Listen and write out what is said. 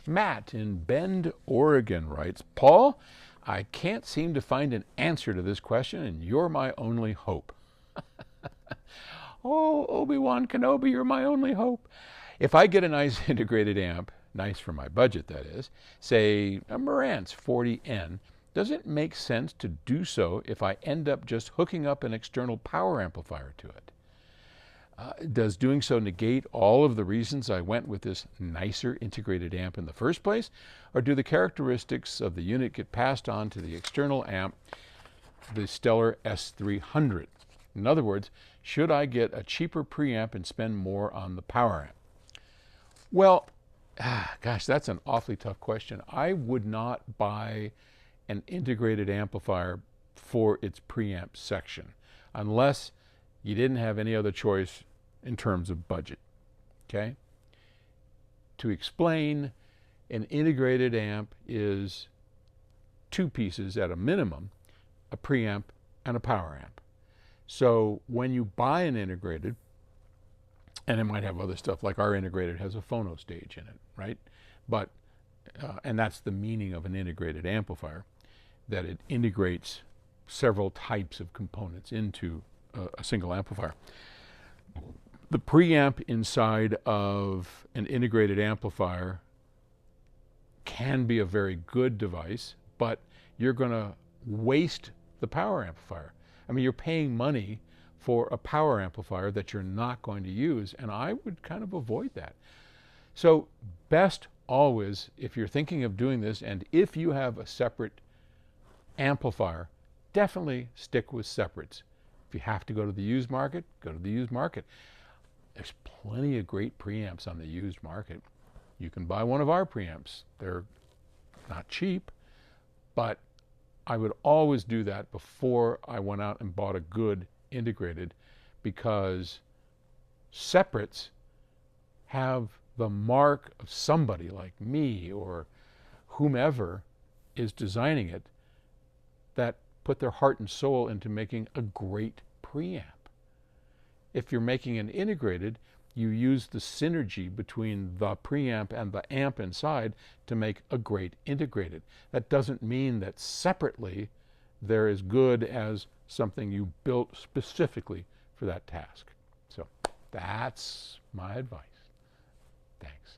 Matt in Bend, Oregon writes, Paul, I can't seem to find an answer to this question, and you're my only hope. Oh, Obi-Wan Kenobi, you're my only hope. If I get a nice integrated amp, nice for my budget that is, say a Marantz 40N, does it make sense to do so if I end up just hooking up an external power amplifier to it? Does doing so negate all of the reasons I went with this nicer integrated amp in the first place? Or do the characteristics of the unit get passed on to the external amp, the Stellar S300? In other words, should I get a cheaper preamp and spend more on the power amp? Well, gosh, that's an awfully tough question. I would not buy an integrated amplifier for its preamp section unless you didn't have any other choice in terms of budget, okay? To explain, an integrated amp is two pieces at a minimum, a preamp and a power amp. So when you buy an integrated, and it might have other stuff, like our integrated has a phono stage in it, right? But, and that's the meaning of an integrated amplifier, that it integrates several types of components into a single amplifier. The preamp inside of an integrated amplifier can be a very good device, but you're going to waste the power amplifier. I mean, you're paying money for a power amplifier that you're not going to use, and I would kind of avoid that. So best always, if you're thinking of doing this, and if you have a separate amplifier, definitely stick with separates. If you have to go to the used market, go to the used market. There's plenty of great preamps on the used market. You can buy one of our preamps. They're not cheap, but I would always do that before I went out and bought a good integrated, because separates have the mark of somebody like me or whomever is designing it that put their heart and soul into making a great preamp. If you're making an integrated, you use the synergy between the preamp and the amp inside to make a great integrated. That doesn't mean that separately they're as good as something you built specifically for that task. So that's my advice. Thanks.